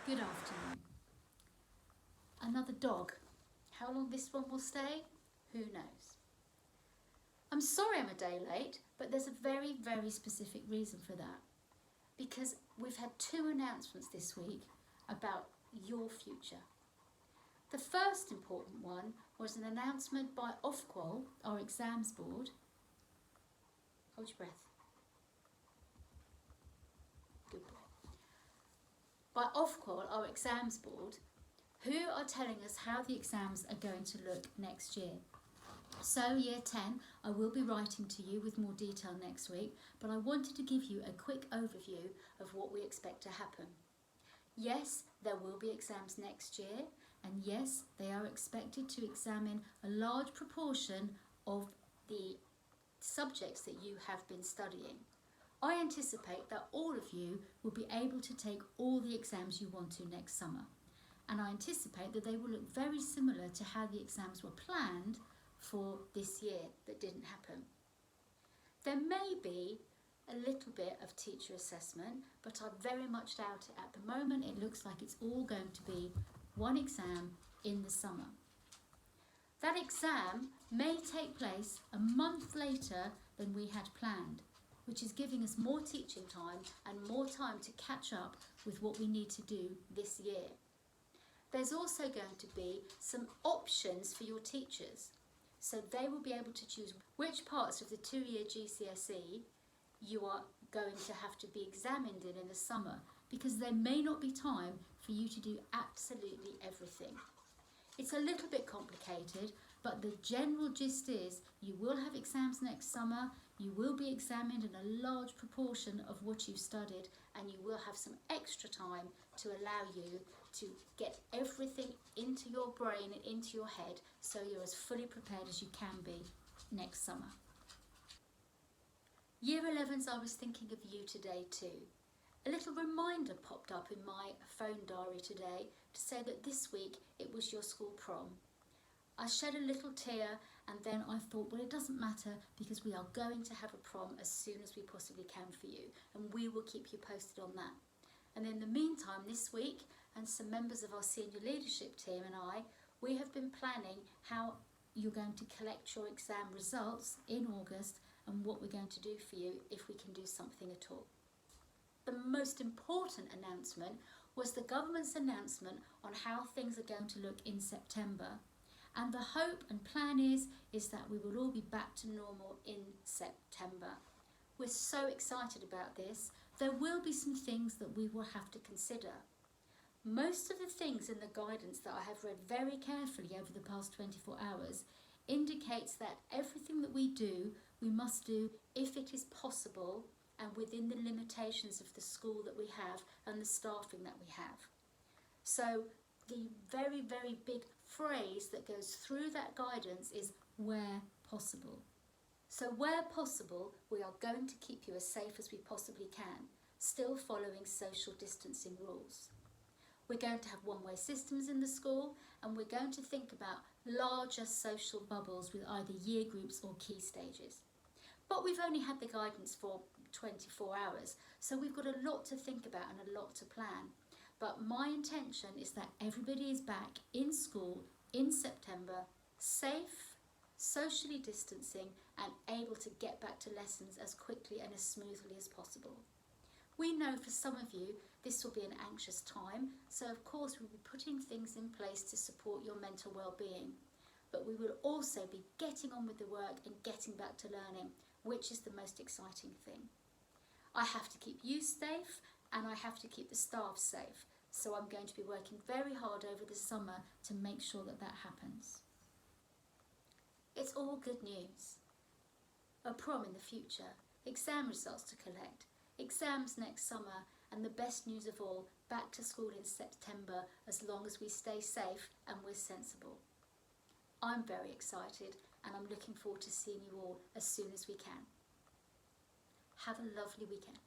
Good afternoon. Another dog. How long this one will stay? Who knows? I'm sorry I'm a day late, but there's a very, very specific reason for that. Because we've had two announcements this week about your future. The first important one was an announcement by Ofqual, our exams board. Hold your breath. Good boy. By Ofqual, our exams board, who are telling us how the exams are going to look next year. So Year 10, I will be writing to you with more detail next week, but I wanted to give you a quick overview of what we expect to happen. Yes, there will be exams next year, and yes, they are expected to examine a large proportion of the subjects that you have been studying. I anticipate that all of you will be able to take all the exams you want to next summer, and I anticipate that they will look very similar to how the exams were planned for this year that didn't happen. There may be a little bit of teacher assessment, but I very much doubt it. At the moment, it looks like it's all going to be one exam in the summer. That exam may take place a month later than we had planned, which is giving us more teaching time and more time to catch up with what we need to do this year. There's also going to be some options for your teachers, so they will be able to choose which parts of the two-year GCSE you are going to have to be examined in the summer, because there may not be time for you to do absolutely everything. It's a little bit complicated, but the general gist is you will have exams next summer, you will be examined in a large proportion of what you've studied, and you will have some extra time to allow you to get everything into your brain and into your head so you're as fully prepared as you can be next summer. Year 11s, I was thinking of you today too. A little reminder popped up in my phone diary today to say that this week it was your school prom. I shed a little tear, and then I thought, well, it doesn't matter because we are going to have a prom as soon as we possibly can for you, and we will keep you posted on that. And in the meantime, this week, and some members of our senior leadership team and we have been planning how you're going to collect your exam results in August and what we're going to do for you if we can do something at all. The most important announcement was the government's announcement on how things are going to look in September. And the hope and plan is that we will all be back to normal in September. We're so excited about this. There will be some things that we will have to consider. Most of the things in the guidance that I have read very carefully over the past 24 hours indicates that everything that we do, we must do if it is possible and within the limitations of the school that we have and the staffing that we have. So the very, very big phrase that goes through that guidance is where possible. So where possible, we are going to keep you as safe as we possibly can, still following social distancing rules. We're going to have one-way systems in the school, and we're going to think about larger social bubbles with either year groups or key stages. But we've only had the guidance for 24 hours, so we've got a lot to think about and a lot to plan. But my intention is that everybody is back in school in September, safe, socially distancing, and able to get back to lessons as quickly and as smoothly as possible. We know for some of you this will be an anxious time, so of course we'll be putting things in place to support your mental well-being. But we will also be getting on with the work and getting back to learning, which is the most exciting thing. I have to keep you safe, and I have to keep the staff safe. So I'm going to be working very hard over the summer to make sure that that happens. It's all good news. A prom in the future, exam results to collect, exams next summer, and the best news of all, back to school in September as long as we stay safe and we're sensible. I'm very excited, and I'm looking forward to seeing you all as soon as we can. Have a lovely weekend.